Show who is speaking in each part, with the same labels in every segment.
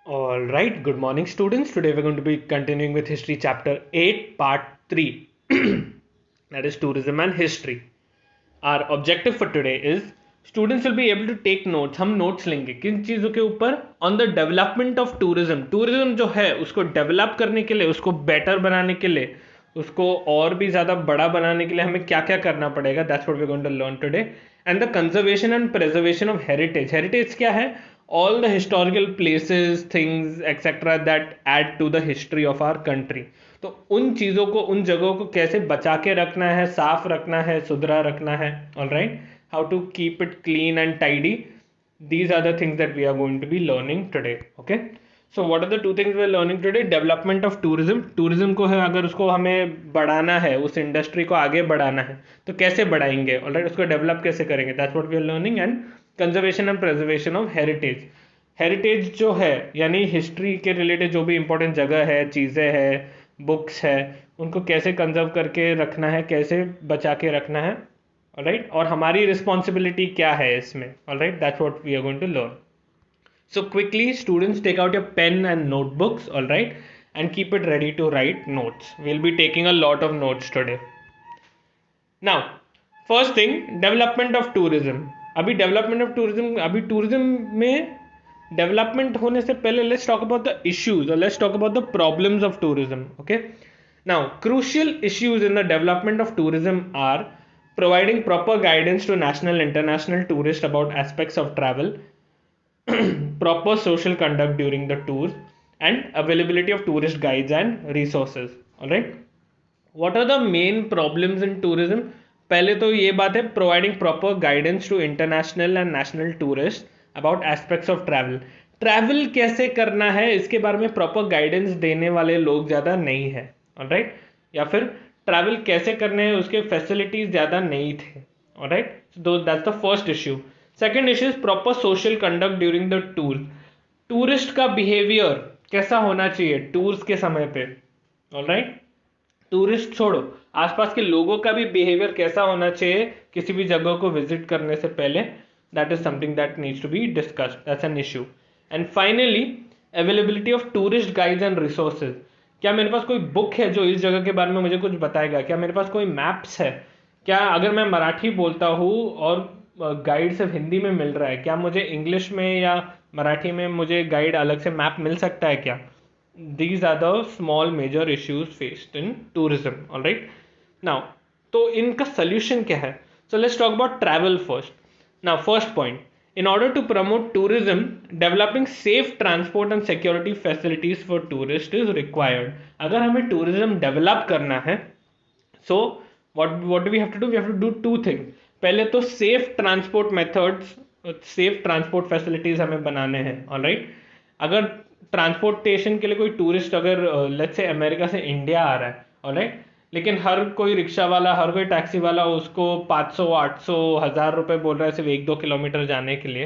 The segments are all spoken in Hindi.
Speaker 1: All right, good morning, students. Today we're going to be continuing with History Chapter 8, Part 3, that is Tourism and History. Our objective for today is students will be able to take notes. हम notes लेंगे किन चीज़ों के ऊपर? On the development of tourism. Tourism जो है उसको develop करने के लिए, उसको better बनाने के लिए, उसको और भी ज़्यादा बड़ा बनाने के लिए हमें क्या क्या करना पड़ेगा? That's what we're going to learn today. And the conservation and preservation of heritage. Heritage क्या है? All the historical places, things, etc. that add to the history of our country. तो उन चीज़ों को, उन जगहों को कैसे बचा के रखना है, साफ रखना है, सुधरा रखना है. All right, how to keep it clean and tidy. These are the things that we are going to be learning today. Okay, so what are the two things we are learning today? Development of tourism. Tourism को है, अगर उसको हमें बढ़ाना है, उस इंडस्ट्री को आगे बढ़ाना है तो कैसे बढ़ाएंगे? ऑलराइट, उसको डेवलप कैसे करेंगे? That's what we are learning. And conservation and preservation of heritage. Heritage जो है यानी हिस्ट्री के रिलेटेड जो भी इंपॉर्टेंट जगह है, चीज़ें हैं, बुक्स है, उनको कैसे कंजर्व करके रखना है, कैसे बचा के रखना है. ऑलराइट, और हमारी रिस्पॉन्सिबिलिटी क्या है इसमें. Alright, that's what we are going to learn. So quickly, students, take out your pen and notebooks, all right, and keep it ready to write notes. We'll be taking a lot of notes today. Now, first thing, development of tourism. अभी development of tourism, अभी tourism में development होने से पहले let's talk about the issues, or let's talk about the problems of tourism. Okay. Now, crucial issues in the development of tourism are providing proper guidance to national, international tourists about aspects of travel, proper social conduct during the tours, and availability of tourist guides and resources. All right, what are the main problems in tourism? पहले तो ये बात है, providing proper guidance to international and national tourists about aspects of travel. Travel कैसे करना है इसके बारे में प्रॉपर गाइडेंस देने वाले लोग ज़्यादा नहीं है. ऑलराइट, या फिर ट्रैवल कैसे करने हैं उसके फैसिलिटीज ज़्यादा नहीं थे. Alright, so that's the first issue. Second issue is proper social conduct during the tour. Tourist का बिहेवियर कैसा होना चाहिए टूर्स के समय पे. ऑलराइट, टूरिस्ट छोड़ो, आसपास के लोगों का भी बिहेवियर कैसा होना चाहिए किसी भी जगह को विजिट करने से पहले. That is something that needs to be discussed. That's an issue. And finally, availability of tourist guides and resources. क्या मेरे पास कोई बुक है जो इस जगह के बारे में मुझे कुछ बताएगा? क्या मेरे पास कोई मैप्स है? क्या अगर मैं मराठी बोलता हूँ और गाइड सिर्फ हिंदी में मिल रहा है, क्या मुझे इंग्लिश में या मराठी में मुझे गाइड अलग से मैप मिल सकता है क्या? These are the small major issues faced in tourism. All right, now तो इनका solution क्या है? So let's talk about travel first. Now first point, in order to promote tourism, developing safe transport and security facilities for tourists is required. अगर हमें tourism develop करना है, so what do we have to do? We have to do two things. पहले तो safe transport methods, safe transport facilities हमें बनाने हैं. All right, अगर ट्रांसपोर्टेशन के लिए कोई टूरिस्ट अगर लेट्स से अमेरिका से इंडिया आ रहा है, ऑलराइट, लेकिन हर कोई रिक्शा वाला, हर कोई टैक्सी वाला उसको 500, 800, 1000 रुपये बोल रहा है सिर्फ 1-2 किलोमीटर जाने के लिए,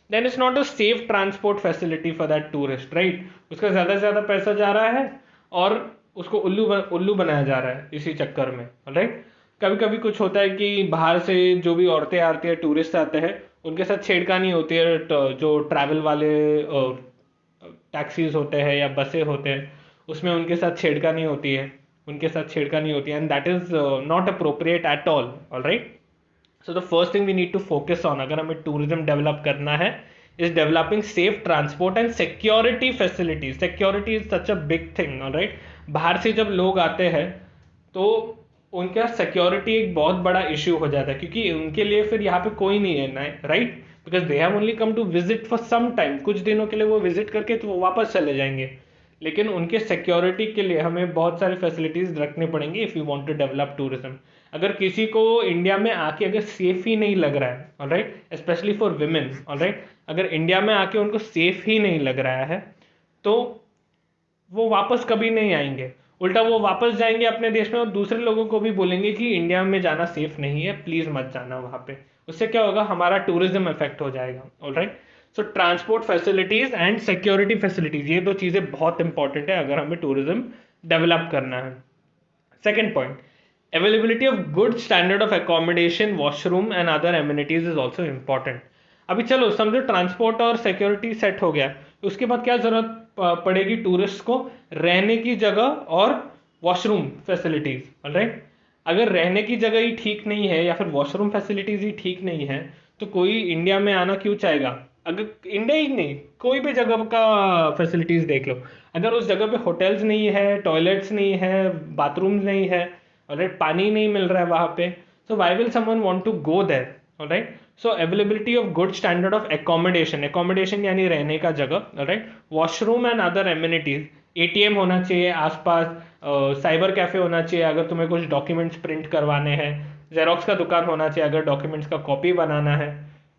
Speaker 1: then it's not a safe transport facility for that tourist. Right, उसका ज़्यादा से ज़्यादा पैसा जा रहा है और उसको उल्लू बनाया जा रहा है इसी चक्कर में. राइट, कभी कभी कुछ होता है कि बाहर से जो भी औरतें आती है, टूरिस्ट आते हैं, उनके साथ छेड़खानी होती है. जो ट्रैवल वाले टैक्सीज होते हैं या बसें होते हैं, उसमें उनके साथ छेड़खानी होती है, and that is not appropriate at all. Alright, so the first thing we need to focus on अगर हमें टूरिज्म डेवलप करना है is developing safe transport and security facilities. Security is such a big thing. Alright, बाहर से जब लोग आते हैं तो उनका सिक्योरिटी एक बहुत बड़ा इश्यू हो जाता है, क्योंकि उनके लिए फिर यहाँ पे कोई नहीं है ना. Right, because they have only come to visit for some time. कुछ दिनों के लिए वो विजिट करके तो वो वापस चले जाएंगे, लेकिन उनके सिक्योरिटी के लिए हमें बहुत सारी फैसिलिटीज रखनी पड़ेंगी if you want to develop tourism. अगर किसी को इंडिया में आके अगर सेफ ही नहीं लग रहा है, alright, specially for women, alright, अगर इंडिया में आके उनको सेफ ही नहीं लग रहा है तो वो वापस कभी नहीं आएंगे. उल्टा वो वापस जाएंगे अपने देश में और दूसरे लोगों को भी बोलेंगे कि इंडिया में जाना सेफ नहीं है, प्लीज़ मत जाना वहाँ पे. उससे क्या होगा, हमारा टूरिज्म इफेक्ट हो जाएगा. Alright, so transport facilities and security facilities, ये दो चीज़ें बहुत इंपॉर्टेंट है अगर हमें टूरिज्म डेवलप करना है. Second point, availability of good standard of accommodation, washroom and other amenities is also important. अभी चलो समझो ट्रांसपोर्ट और सिक्योरिटी सेट हो गया, उसके बाद क्या ज़रूरत पड़ेगी टूरिस्ट को? रहने की जगह और वॉशरूम फैसिलिटीज़, ऑलराइट। अगर रहने की जगह ही ठीक नहीं है या फिर वॉशरूम फैसिलिटीज़ ही ठीक नहीं है तो कोई इंडिया में आना क्यों चाहेगा? अगर इंडिया ही नहीं, कोई भी जगह का फैसिलिटीज़ देख लो, अगर उस जगह पे होटल्स नहीं है, टॉयलेट्स नहीं है, बाथरूम्स नहीं है, ऑलराइट, पानी नहीं मिल रहा है वहाँ पे, so why will someone want to go there? Alright, so availability of good standard of accommodation यानी रहने का जगह, alright, washroom and other amenities, ATM होना चाहिए आसपास, साइबर कैफे होना चाहिए अगर तुम्हें कुछ डॉक्यूमेंट्स प्रिंट करवाने हैं, जेरोक्स का दुकान होना चाहिए अगर डॉक्यूमेंट्स का कॉपी बनाना है,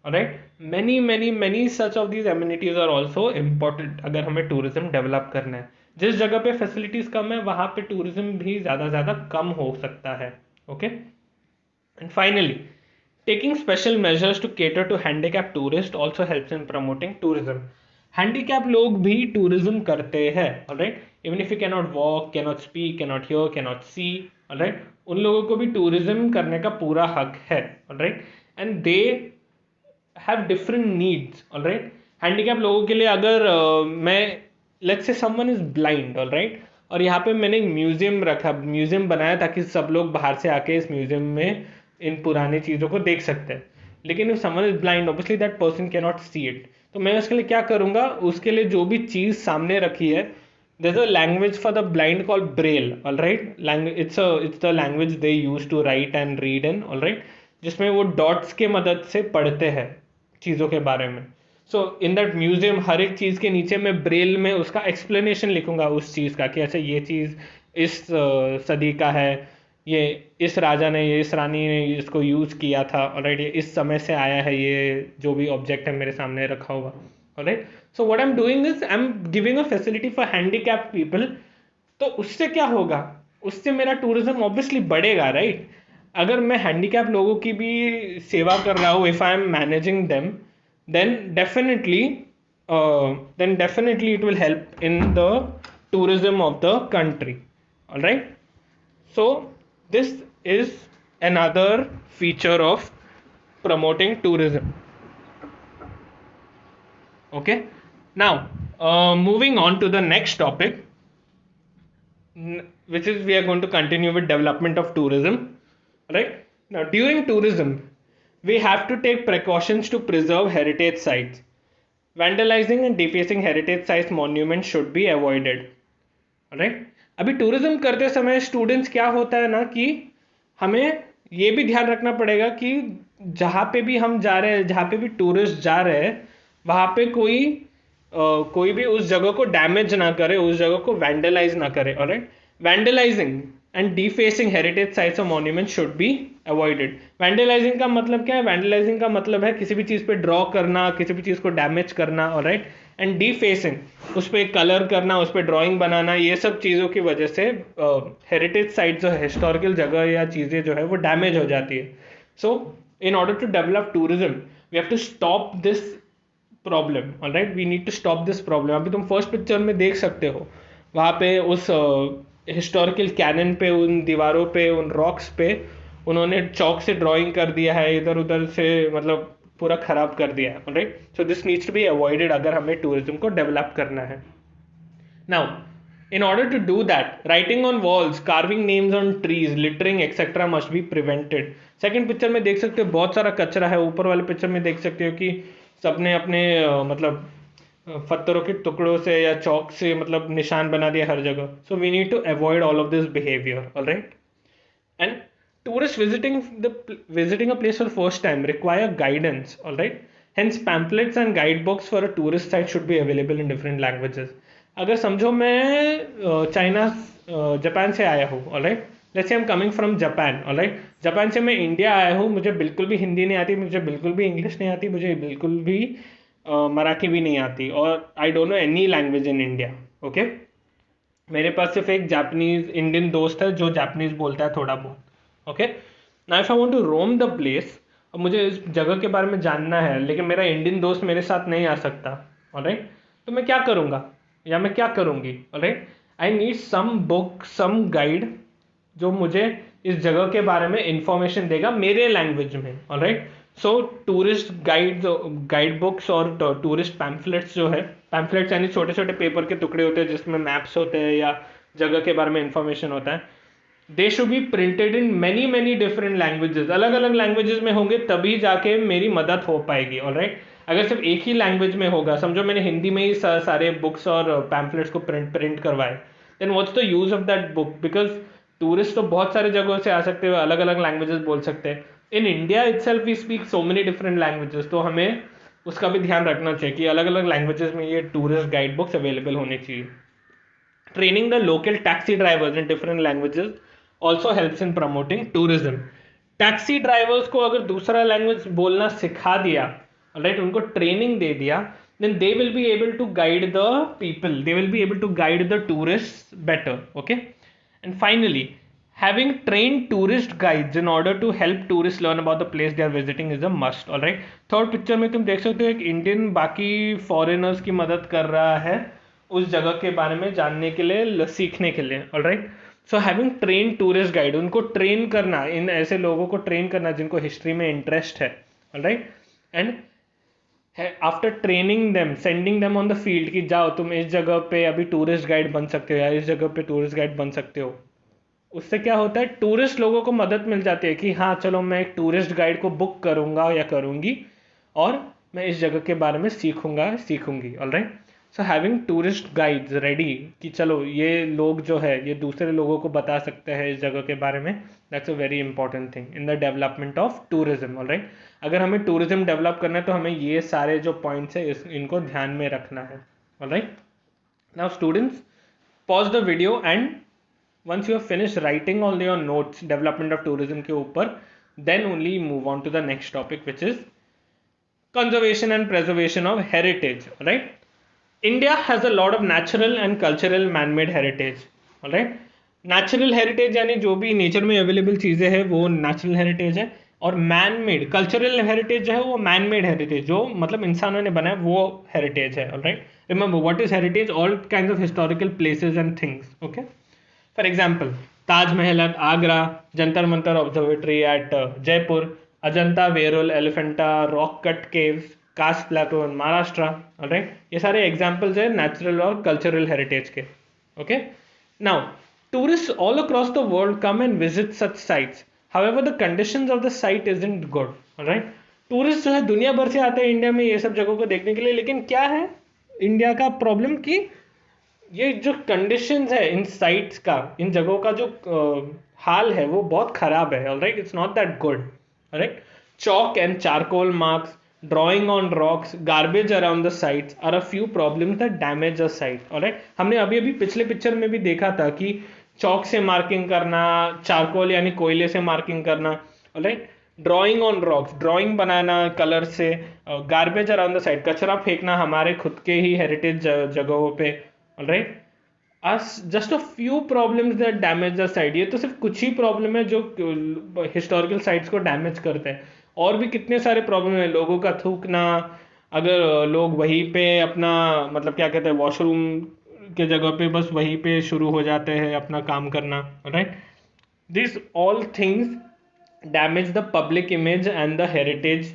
Speaker 1: alright, many such of these amenities are also important अगर हमें टूरिज्म डेवलप करना है। जिस जगह पे फैसिलिटीज कम है वहां पे टूरिज्म भी ज्यादा कम हो सकता है। Okay, and finally, taking special measures to cater to handicapped tourists also helps in promoting tourism. Handicapped लोग भी tourism करते हैं, alright? Even if you cannot walk, cannot speak, cannot hear, cannot see, alright? उन लोगों को भी tourism करने का पूरा हक है, alright? And they have different needs, alright? Handicapped लोगों के लिए अगर मैं let's say someone is blind, alright? और यहाँ पे मैंने म्यूजियम बनाया ताकि सब लोग बाहर से आके इस म्यूजियम में इन पुरानी चीज़ों को देख सकते हैं, लेकिन if someone is blind obviously that person can not see it, तो मैं उसके लिए क्या करूँगा? उसके लिए जो भी चीज़ सामने रखी है, there is a language for the blind called braille, alright, language it's the language they use to write and read in, alright, जिसमें वो डॉट्स के मदद से पढ़ते हैं चीज़ों के बारे में। सो इन दैट म्यूजियम हर एक चीज़ के नीचे मैं ब्रेल में उसका एक्सप्लेनेशन लिखूंगा उस चीज़ का कि अच्छा ये चीज़ इस सदी का है, ये इस राजा ने, ये इस रानी ने इसको यूज़ किया था, ऑलराइट, ये इस समय से आया है, ये जो भी ऑब्जेक्ट है मेरे सामने रखा हुआ, alright. So what I am doing is I am giving a facility for handicapped people. तो उससे क्या होगा? उससे मेरा टूरिज्म ऑब्वियसली बढ़ेगा, राइट? अगर मैं हैंडीकैप लोगों की भी सेवा कर रहा हूँ, if I am managing them, then definitely it will help in the tourism of the country, all right? So this is another feature of promoting tourism. Okay, now moving on to the next topic, which is we are going to continue with development of tourism, right? Now during tourism we have to take precautions to preserve heritage sites. Vandalizing and defacing heritage sites monuments should be avoided. Alright? अभी टूरिज्म करते समय स्टूडेंट्स क्या होता है ना कि हमें ये भी ध्यान रखना पड़ेगा कि जहाँ पे भी हम जा रहे हैं, जहाँ पे भी टूरिस्ट जा रहे हैं, वहाँ पे कोई भी उस जगह को डैमेज ना करे, उस जगह को वैंडलाइज ना करे, ऑलराइट? वैंडलाइजिंग एंड डिफेसिंग हेरिटेज साइट्स और मॉन्यूमेंट शुड बी अवॉइडेड। वैंडलाइजिंग का मतलब क्या है? वैंडलाइजिंग का मतलब है किसी भी चीज़ पे ड्रॉ करना, किसी भी चीज़ को डैमेज करना, ऑलराइट? एंड डिफेसिंग, उस पर कलर करना, उस पर ड्राइंग बनाना, ये सब चीज़ों की वजह से हेरिटेज साइट्स जो है, हिस्टोरिकल जगह या चीज़ें जो है वो डैमेज हो जाती है। So in order to develop tourism we have to stop this problem, alright? We need to stop this problem. अभी तुम फर्स्ट पिक्चर में देख सकते हो, वहाँ पे उस हिस्टोरिकल कैनन पे, उन दीवारों पे, उन रॉक्स पे उन्होंने चौक से ड्राइंग कर दिया है, इधर उधर से मतलब पूरा खराब कर दिया है, right? So this needs to be avoided अगर हमें टूरिज्म को डेवलप करना है। Now in order to do that, writing on walls, carving names on trees, littering etcetera must be prevented. Second picture में देख सकते हो बहुत सारा कचरा है, ऊपर वाले पिक्चर में देख सकते हो कि सबने अपने मतलब पत्थरों के टुकड़ों से या चौक से मतलब निशान बना दिया हर जगह। So we need to avoid all of this behaviour, alright? And tourists visiting a place for the first time require guidance, all right? Hence pamphlets and guidebooks for a tourist site should be available in different languages. अगर समझो मैं चाइना जापान से आया हूँ, all right? Let's say I'm coming from Japan, all right? Japan से मैं इंडिया आया हूँ, मुझे बिल्कुल भी हिंदी नहीं आती, मुझे बिल्कुल भी इंग्लिश नहीं आती, मुझे बिल्कुल भी मराठी भी नहीं आती, और I don't know any language in India, okay? मेरे पास सिर्फ एक जापानीज इंडियन दोस्त है जो जापानीज बोलता है थोड़ा बहुत, okay? Now if I want to roam the place, अब मुझे इस जगह के बारे में जानना है लेकिन मेरा इंडियन दोस्त मेरे साथ नहीं आ सकता, ऑलराइट? तो मैं क्या करूँगा या मैं क्या करूँगी, alright? I need some book, some guide जो मुझे इस जगह के बारे में इंफॉर्मेशन देगा मेरे लैंग्वेज में, ऑलराइट? सो टूरिस्ट गाइड बुक्स और टूरिस्ट पैम्फलेट्स जो है पैम्फलेट्स यानी छोटे छोटे पेपर के टुकड़े होते हैं जिसमें मैप्स होते हैं या जगह के बारे में इंफॉर्मेशन होता है. They should be printed in many different languages. अलग अलग लैंग्वेजेस में होंगे तभी जाके मेरी मदद हो पाएगी. ऑलराइट, अगर सिर्फ एक ही लैंग्वेज में होगा, समझो मैंने हिंदी में ही सारे बुक्स और पैम्फलेट्स को प्रिंट करवाए, then what's the use of that book? Because tourist तो बहुत सारे जगहों से आ सकते हैं, अलग अलग लैंग्वेजेस बोल सकते हैं. In India itself we speak so many different languages, तो हमें उसका भी ध्यान रखना चाहिए कि अलग अलग लैंग्वेजेस में ये टूरिस्ट गाइड बुक्स अवेलेबल होने चाहिए. Training the local taxi drivers in different languages also helps in promoting tourism. Taxi drivers को अगर दूसरा लैंग्वेज बोलना सिखा दिया, राइट, उनको ट्रेनिंग दे दिया, then they will be able to guide the people, they will be able to guide the tourists better. Okay, and finally, having trained tourist guides in order to help tourists learn about the place they are visiting is a must. All right, third picture में तुम देख सकते हो एक इंडियन बाकी फॉरेनर्स की मदद कर रहा है उस जगह के बारे में जानने के लिए, सीखने के लिए. All right, so having train tourist guide, उनको ट्रेन करना, इन ऐसे लोगों को ट्रेन करना जिनको हिस्ट्री में इंटरेस्ट है. All right, and after training them, sending them on the field कि जाओ तुम इस जगह पे अभी टूरिस्ट गाइड बन सकते हो या इस जगह पे टूरिस्ट गाइड बन सकते हो. उससे क्या होता है, टूरिस्ट लोगों को मदद मिल जाती है कि हाँ चलो मैं एक टूरिस्ट गाइड को बुक करूंगा या करूंगी और मैं इस जगह के बारे में सीखूंगी. Alright, so having tourist guides ready कि चलो ये लोग जो है ये दूसरे लोगों को बता सकते हैं इस जगह के बारे में, that's a very important thing in the development of tourism. Alright, अगर हमें टूरिज्म डेवलप करना है तो हमें ये सारे जो पॉइंट्स है इनको ध्यान में रखना है. Alright, now students pause the video and once you have finished writing all your notes development of tourism के ऊपर, then only move on to the next topic which is conservation and preservation of heritage. Right, India has a lot of natural and cultural man-made heritage. All right, natural heritage यानी जो भी नेचर में अवेलेबल चीज़ें हैं वो नेचुरल हेरिटेज है, और मैन मेड कल्चरल हेरिटेज जो है वो मैन मेड हेरिटेज, जो मतलब इंसानों ने बनाया वो हेरिटेज है. All right, remember what is heritage? All kinds of historical places and things. Okay, for example Taj Mahal at Agra, Jantar Mantar observatory at Jaipur, Ajanta Verul Elephanta rock cut caves, Kaas plateau in Maharashtra. Alright, ये सारे एग्जाम्पल्स है नेचुरल और कल्चरल हेरिटेज के. Okay, now tourist all across the world come and visit such sites, however the conditions of the site isn't good. Alright, tourist जो है दुनिया भर से आते हैं इंडिया में ये सब जगहों को देखने के लिए, लेकिन क्या है इंडिया का प्रॉब्लम कि ये जो कंडीशंस है इन साइट्स का, इन जगहों का जो हाल है वो बहुत खराब है. Alright, it's not that good. Alright, chalk and charcoal marks, drawing on rocks, garbage around the sites are a few problems that damage a site. Alright, हमने अभी पिछले पिक्चर में भी देखा था कि चॉक से मार्किंग करना, चारकोल यानी कोयले से मार्किंग करना. Alright, drawing on rocks, drawing banana colour से, गार्बेज अराउंड द साइट, कचरा फेंकना हमारे खुद के ही हेरिटेज जगहों पे. Alright, just a few problems that damage the site. ये तो सिर्फ कुछ ही प्रॉब्लम है जो हिस्टोरिकल साइट्स को डैमेज करते हैं, और भी कितने सारे प्रॉब्लम है. लोगों का थूकना, अगर लोग वहीं पे अपना मतलब क्या कहते हैं वॉशरूम के जगह पे बस वहीं पे शुरू हो जाते हैं अपना काम करना. Right, this all things damage the public image and the heritage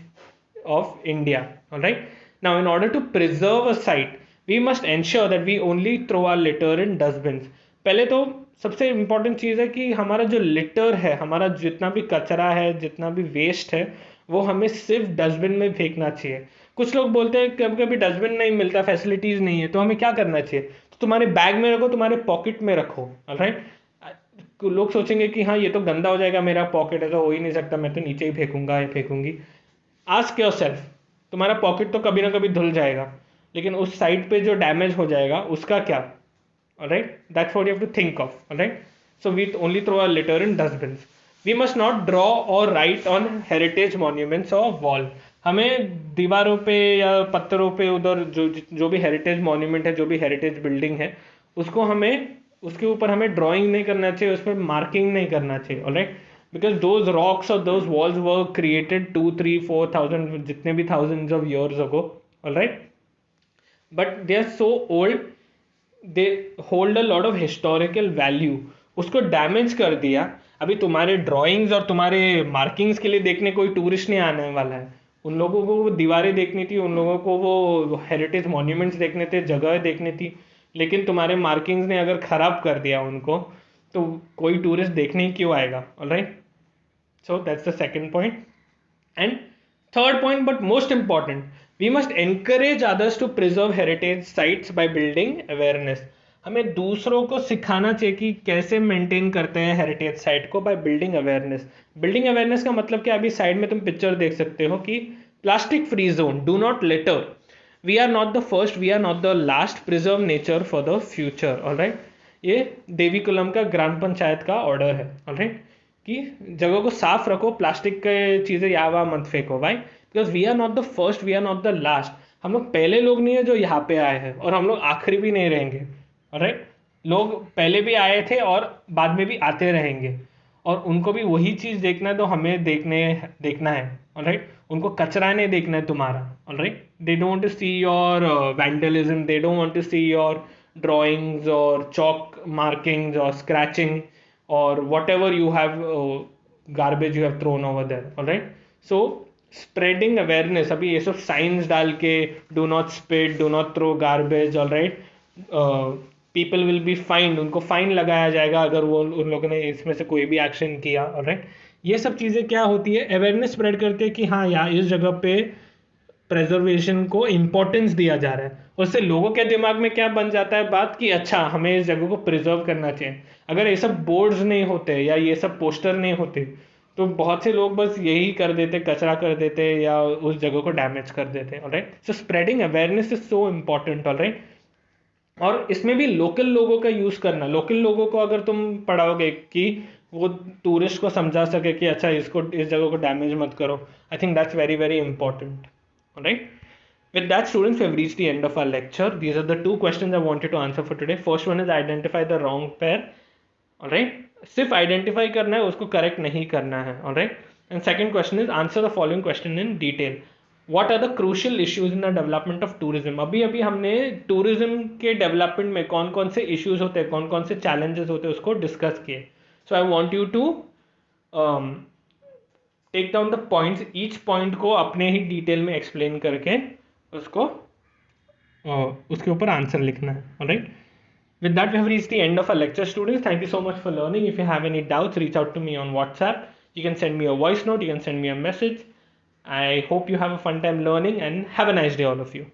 Speaker 1: of India. Right, now in order to preserve a site we must ensure that we only throw our litter in dustbins. पहले तो सबसे इम्पोर्टेंट चीज़ है कि हमारा जो लिटर है, हमारा जितना भी कचरा है, जितना भी वेस्ट है, वो हमें सिर्फ डस्टबिन में फेंकना चाहिए. कुछ लोग बोलते हैं कभी कभी डस्टबिन नहीं मिलता, फैसिलिटीज़ नहीं है, तो हमें क्या करना चाहिए? तो तुम्हारे बैग में रखो, तुम्हारे पॉकेट में रखो. ऑलराइट, लोग सोचेंगे कि हाँ ये तो गंदा हो जाएगा, मेरा पॉकेट है तो हो ही नहीं सकता, मैं तो नीचे ही फेंकूंगा या फेंकूंगी. आस्क योरसेल्फ, तुम्हारा पॉकेट तो कभी ना कभी धुल जाएगा, लेकिन उस साइट पे जो डैमेज हो जाएगा उसका क्या? Alright, that's what you have to think of. Alright, so we only throw a litter in dustbins. We must not draw और राइट ऑन हेरिटेज मॉन्यूमेंट्स और वॉल. हमें दीवारों पे या पत्थरों पे उधर जो भी हेरिटेज मॉन्यूमेंट है, जो भी हेरिटेज बिल्डिंग है, उसको हमें उसके ऊपर हमें ड्राइंग नहीं करना चाहिए, उस पर मार्किंग नहीं करना चाहिए. ऑलराइट, बिकॉज दोज रॉक्स और दोज वॉल्स वर क्रिएटेड 2, 3, 4,000 जितने भी thousands of years ago. Alright, but they are so old, they hold a lot of historical value. उसको डैमेज कर दिया. अभी तुम्हारे ड्राइंग्स और तुम्हारे मार्किंग्स के लिए देखने कोई टूरिस्ट नहीं आने वाला है, उन लोगों को वो दीवारें देखनी थी, उन लोगों को वो हेरिटेज मॉन्यूमेंट्स देखने थे, जगह देखनी थी, लेकिन तुम्हारे मार्किंग्स ने अगर ख़राब कर दिया उनको, तो कोई टूरिस्ट देखने ही क्यों आएगा. Alright, so that's the second point. And third point, but most important, we must encourage others to preserve heritage sites by building awareness. हमें दूसरों को सिखाना चाहिए कि कैसे मेंटेन करते हैं हेरिटेज साइट को, by building awareness. Building awareness का मतलब क्या, अभी साइड में तुम पिक्चर देख सकते हो कि plastic free zone, do not litter, we are not the first, we are not the last, preserve nature for the future. Alright, ये देवीकुलम का ग्राम पंचायत का ऑर्डर है. ऑलराइट, कि जगह को साफ रखो, प्लास्टिक के चीज़ें यहाँ वहाँ मत फेंको. भाई, because we are not the first, we are not the last. हम लोग पहले लोग नहीं है जो यहाँ पे आए हैं, और हम लोग आखिरी भी नहीं रहेंगे. ऑलराइट, लोग पहले भी आए थे और बाद में भी आते रहेंगे, और उनको भी वही चीज़ देखना है, तो हमें देखना है. ऑलराइट, उनको कचरा नहीं देखना है तुम्हारा. Alright, they don't want to see your vandalism, they don't want to see your drawings or chalk markings or scratching or whatever you have garbage you have thrown over there. All right, so spreading awareness, अभी ये सब साइंस डाल के, do not spit, do not throw garbage. all right, people will be fined, उनको फाइन लगाया जाएगा अगर वो उन लोगों ने इसमें से कोई भी एक्शन किया. all right, ये सब चीज़ें क्या होती है, अवेयरनेस स्प्रेड करते हैं कि हाँ यार, इस जगह पे प्रेजर्वेशन को इम्पोर्टेंस दिया जा रहा है. उससे लोगों के दिमाग में क्या बन जाता है बात, कि अच्छा, हमें इस जगह को प्रिजर्व करना चाहिए. अगर ये सब बोर्ड्स नहीं होते या ये सब पोस्टर नहीं होते, तो बहुत से लोग बस यही कर देते, कचरा कर देते या उस जगह को डैमेज कर देते. Alright, so spreading awareness is so important. Alright, और इसमें भी लोकल लोगों का यूज़ करना. लोकल लोगों को अगर तुम पढ़ाओगे कि वो टूरिस्ट को समझा सके कि अच्छा, इसको, इस जगह को डैमेज मत करो, I think that's very very important. Alright. With that, students, we have reached the end of our lecture. These are the two questions I wanted to answer for today. First one is identify the wrong pair. Alright. सिर्फ identify करना है, उसको correct नहीं करना है. Alright. And second question is answer the following question in detail. What are the crucial issues in the development of tourism? अभी हमने tourism के development में कौन कौन से issues होते हैं, कौन कौन से challenges होते हैं, उसको discuss किए. So I want you to take down the points, each point को अपने ही डिटेल में एक्सप्लेन करके उसको उसके ऊपर आंसर लिखना है. Alright, with that we have reached the end of a lecture. Students, thank you so much for learning. If you have any doubts, reach out to me on WhatsApp. You can send me a voice note, you can send me a message. I hope you have a fun time learning, and have a nice day all of you.